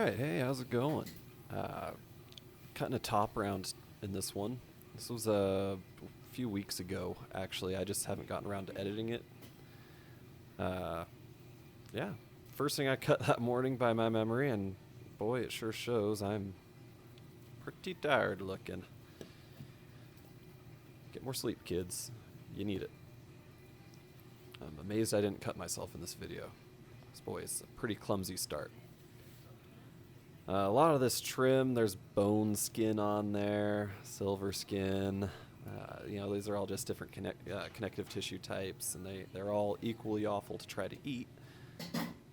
Alright, hey, how's it going? Cutting a top round in this one. This was a few weeks ago, actually. I just haven't gotten around to editing it. Uh, yeah. First thing I cut that morning by my memory, and boy, it sure shows. I'm pretty tired looking. Get more sleep, kids. You need it. I'm amazed I didn't cut myself in this video. This boy is a pretty clumsy start. A lot of this trim, there's bone skin on there, silver skin. These are all just different connective tissue types, and they're all equally awful to try to eat,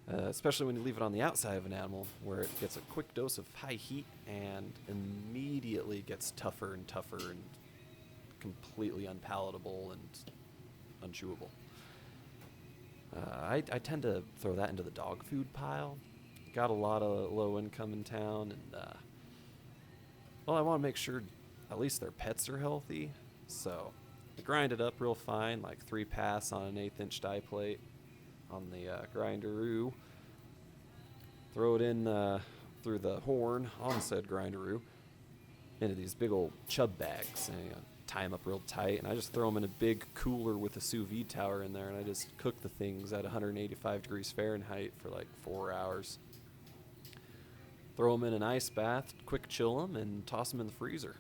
especially when you leave it on the outside of an animal, where it gets a quick dose of high heat and immediately gets tougher and tougher and completely unpalatable and unchewable. I tend to throw that into the dog food pile. Got a lot of low income in town, and I want to make sure at least their pets are healthy. So I grind it up real fine, like 3 pass on an 1/8 inch die plate on the grinderoo. Throw it in through the horn on said grinderoo into these big old chub bags, and tie them up real tight. And I just throw them in a big cooler with a sous vide tower in there, and I just cook the things at 185 degrees Fahrenheit for like 4 hours. Throw them in an ice bath, quick chill them, and toss them in the freezer.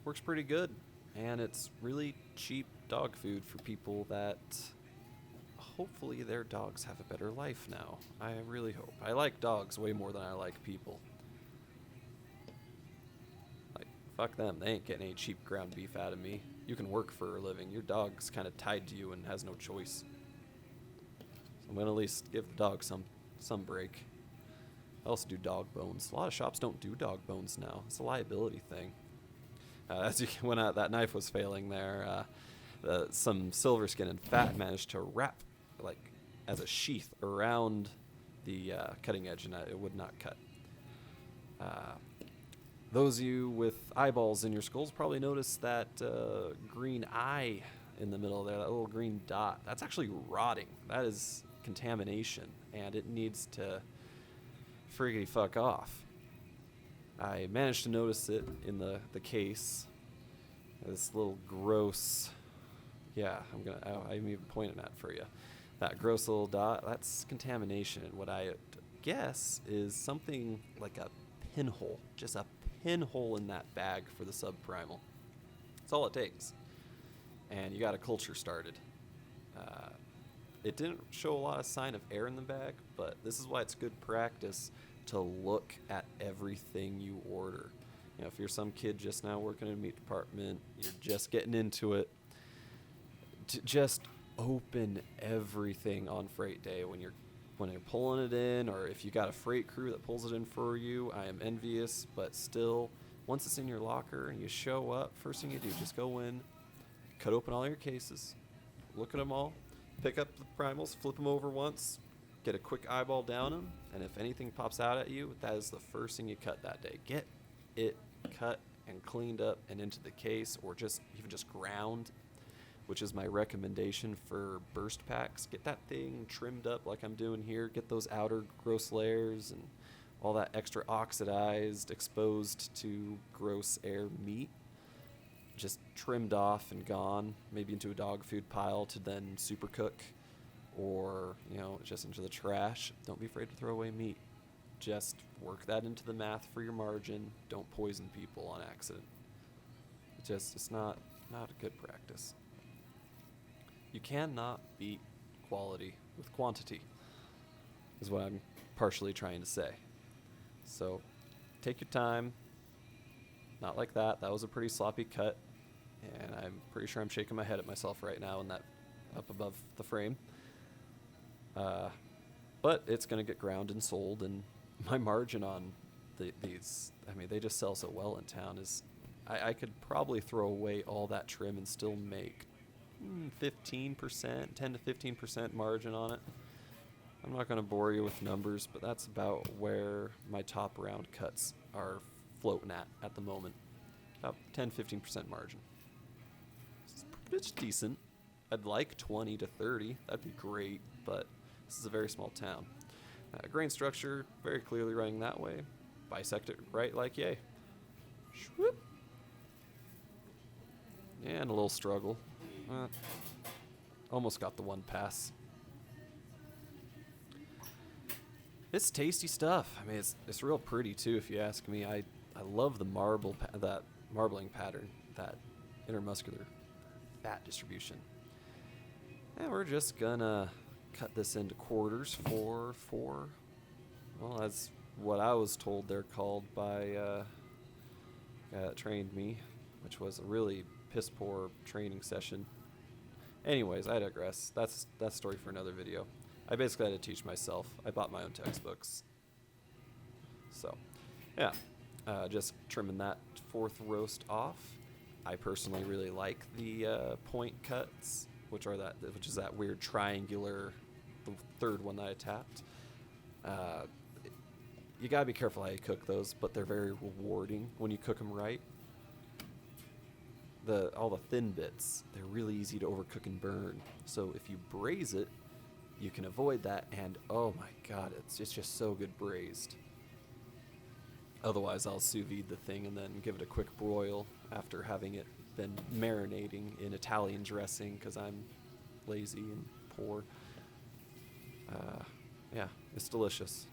Works pretty good, and it's really cheap dog food for people that hopefully their dogs have a better life now. I really hope. I like dogs way more than I like people. Like, fuck them. They ain't getting any cheap ground beef out of me. You can work for a living. Your dog's kind of tied to you and has no choice. So I'm going to at least give the dog some break. I also do dog bones. A lot of shops don't do dog bones now. It's a liability thing. When that knife was failing there, some silver skin and fat managed to wrap like as a sheath around the cutting edge, and it would not cut. Those of you with eyeballs in your skulls probably noticed that green eye in the middle there, that little green dot. That's actually rotting. That is contamination, and it needs to friggity fuck off. I managed to notice it in the case. This little gross, I'm even pointing that for you. That gross little dot, that's contamination. And what I guess is something like a pinhole, just a pinhole in that bag for the subprimal. That's all it takes. And you got a culture started. It didn't show a lot of sign of air in the bag, but this is why it's good practice to look at everything you order. You know, if you're some kid just now working in a meat department, you're just getting into it, just open everything on freight day when you're pulling it in, or if you got a freight crew that pulls it in for you. I am envious, but still, once it's in your locker and you show up, first thing you do, just go in, cut open all your cases, look at them all, pick up the primals, flip them over once, get a quick eyeball down them, and if anything pops out at you, that is the first thing you cut that day. Get it cut and cleaned up and into the case, or even just ground, which is my recommendation for burst packs. Get that thing trimmed up like I'm doing here. Get those outer gross layers and all that extra oxidized, exposed to gross air meat just trimmed off and gone, maybe into a dog food pile to then super cook, or just into the trash. Don't be afraid to throw away meat. Just work that into the math for your margin. Don't poison people on accident. It's not a good practice. You cannot beat quality with quantity, is what I'm partially trying to say. So take your time. Not like that. That was a pretty sloppy cut, and I'm pretty sure I'm shaking my head at myself right now in that up above the frame. But it's going to get ground and sold, and my margin on these, they just sell so well in town, is I could probably throw away all that trim and still make 15%, 10 to 15% margin on it. I'm not going to bore you with numbers, but that's about where my top round cuts are floating at the moment. About 10-15% margin. It's decent. I'd like 20 to 30. That'd be great, but this is a very small town. Grain structure, very clearly running that way. Bisect it right like yay. Shwoop. And a little struggle. Almost got the one pass. It's tasty stuff. I mean, it's real pretty too, if you ask me. I love the that marbling pattern, that intermuscular fat distribution. And we're just gonna cut this into quarters for 4. Well, that's what I was told they're called by guy that trained me, which was a really piss poor training session. Anyways, I digress. That's story for another video. I basically had to teach myself. I bought my own textbooks. So, yeah, just trimming that 4th roast off. I personally really like the point cuts, which is that weird triangular, the 3rd one that I tapped. You gotta be careful how you cook those, but they're very rewarding when you cook them right. All the thin bits, they're really easy to overcook and burn. So if you braise it, you can avoid that, and oh my god, it's just so good braised. Otherwise, I'll sous vide the thing and then give it a quick broil after having it been marinating in Italian dressing, because I'm lazy and poor. Yeah, it's delicious.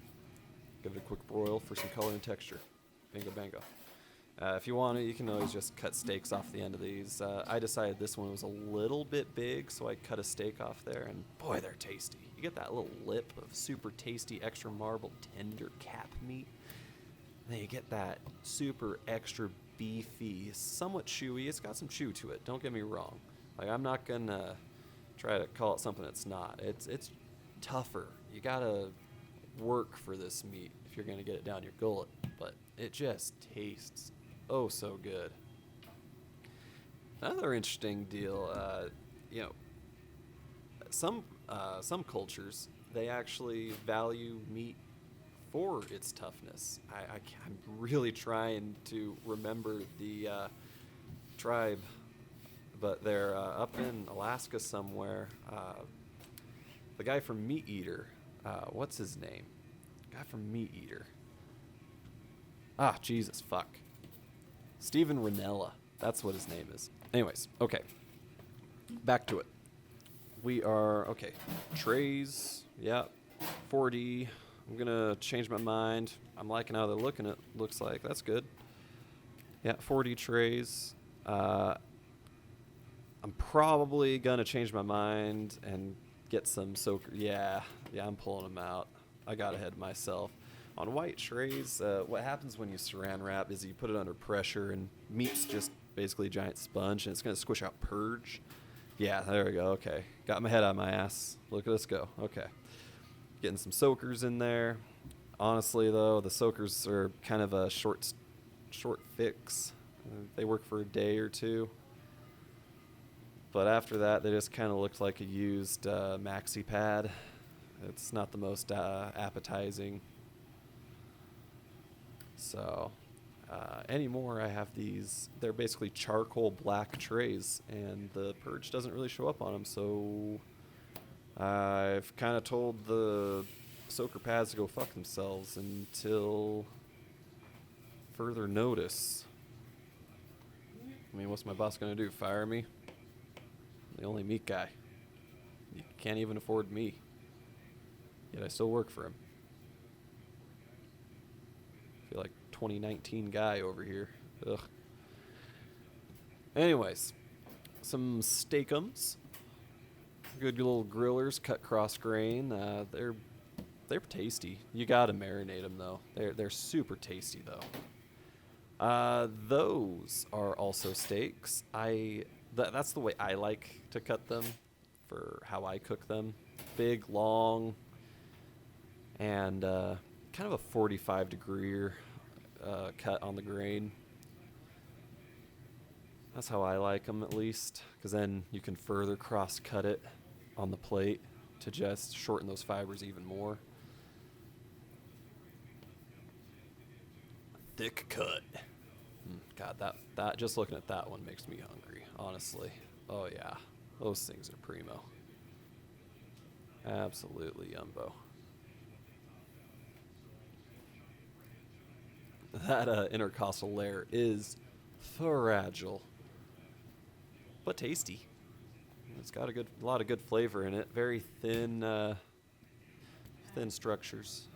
Give it a quick broil for some color and texture. Bingo bango. If you want it, you can always just cut steaks off the end of these. I decided this one was a little bit big, so I cut a steak off there, and boy, they're tasty. You get that little lip of super tasty, extra marbled, tender cap meat. And then you get that super extra beefy, somewhat chewy. It's got some chew to it, don't get me wrong. Like, I'm not gonna try to call it something it's not. It's tougher. You gotta work for this meat if you're gonna get it down your gullet, but it just tastes oh so good. Another interesting deal, some cultures, they actually value meat for its toughness. I'm really trying to remember the tribe, but they're up in Alaska somewhere. The guy from Meat Eater, what's his name? Guy from Meat Eater. Jesus, fuck. Steven Rinella. That's what his name is. Anyways, okay. Back to it. We are, okay. Trays, yeah. 4D. I'm going to change my mind. I'm liking how they're looking. It looks like that's good. Yeah, 4D trays. I'm probably going to change my mind and get some soaker. Yeah, I'm pulling them out. I got ahead of myself. On white trays, what happens when you saran wrap is you put it under pressure, and meat's just basically a giant sponge, and it's going to squish out purge. Yeah, there we go. Okay. Got my head out of my ass. Look at us go. Okay. Getting some soakers in there. Honestly, though, the soakers are kind of a short fix. They work for a day or two. But after that, they just kind of looked like a used maxi pad. It's not the most appetizing. So, anymore, I have these. They're basically charcoal black trays, and the purge doesn't really show up on them. So, I've kind of told the soaker pads to go fuck themselves until further notice. I mean, what's my boss going to do? Fire me? I'm the only meat guy. You can't even afford me. Yet I still work for him. I feel like 2019 guy over here. Ugh. Anyways, some steakums. Good little grillers, cut cross grain. They're tasty. You gotta marinate them though. They're super tasty though. Those are also steaks. That's the way I like to cut them for how I cook them. Big, long, and kind of a 45 degree cut on the grain. That's how I like them, at least, because then you can further cross cut it on the plate to just shorten those fibers even more. Thick cut. God, that just looking at that one makes me hungry, honestly. Oh yeah, those things are primo. Absolutely yumbo. That intercostal layer is fragile, but tasty. It's got a lot of good flavor in it. Very thin, thin structures.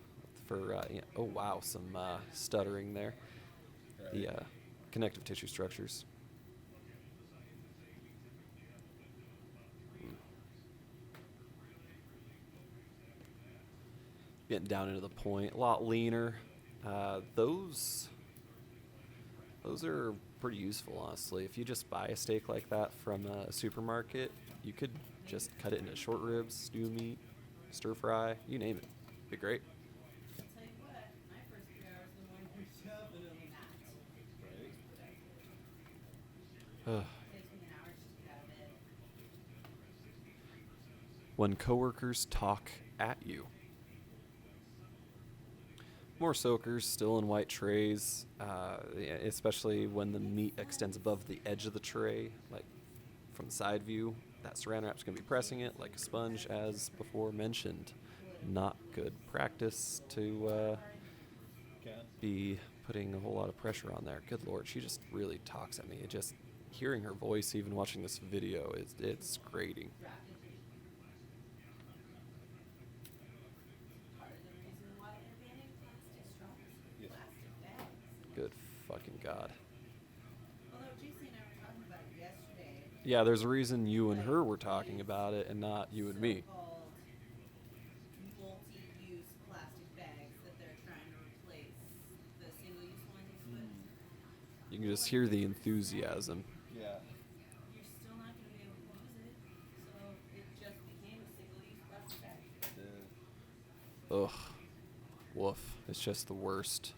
Oh wow, some stuttering there. The connective tissue structures. Getting down into the point, a lot leaner. Those are pretty useful, honestly. If you just buy a steak like that from a supermarket, you could just cut it into short ribs, stew meat, stir fry, you name it. Be great. I'll tell you what, my first 3 hours in the morning were definitely not. Ugh. Takes me an hour just to get out of bed. When coworkers talk at you. More soakers still in white trays, especially when the meat extends above the edge of the tray, like from the side view. That saran wrap's going to be pressing it like a sponge, as before mentioned. Not good practice to be putting a whole lot of pressure on there. Good Lord, she just really talks at me. Just hearing her voice, even watching this video, it's grating. Part of the reason why they're banning plastic straws, plastic bags. Good fucking God. Although JC and I were talking about it yesterday. Yeah, there's a reason you and her were talking about it and not you and me. So-called multi-use plastic bags that they're trying to replace the single-use ones with. You can just hear the enthusiasm. Yeah. You're still not going to be able to use it, so it just became a single-use plastic bag. Ugh. Woof. It's just the worst.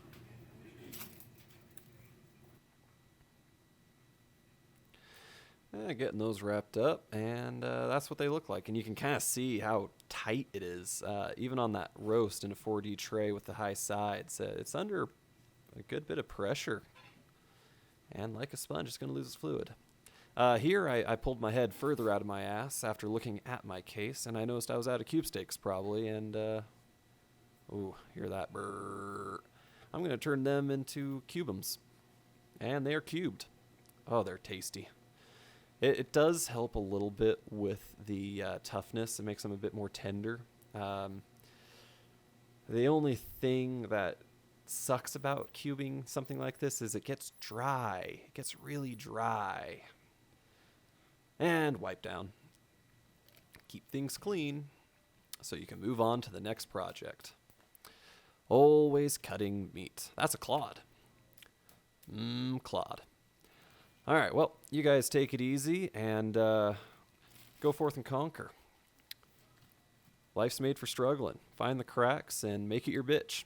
Getting those wrapped up, and that's what they look like. And you can kind of see how tight it is, even on that roast in a 4D tray with the high sides. It's under a good bit of pressure. And like a sponge, it's going to lose its fluid. Here, I pulled my head further out of my ass after looking at my case, and I noticed I was out of cube steaks probably, and, ooh, hear that brrr. I'm going to turn them into cubums. And they are cubed. Oh, they're tasty. It does help a little bit with the toughness. It makes them a bit more tender. The only thing that sucks about cubing something like this is it gets dry. It gets really dry. And wipe down. Keep things clean so you can move on to the next project. Always cutting meat. That's a Claude. Claude. All right, well, you guys take it easy and go forth and conquer. Life's made for struggling. Find the cracks and make it your bitch.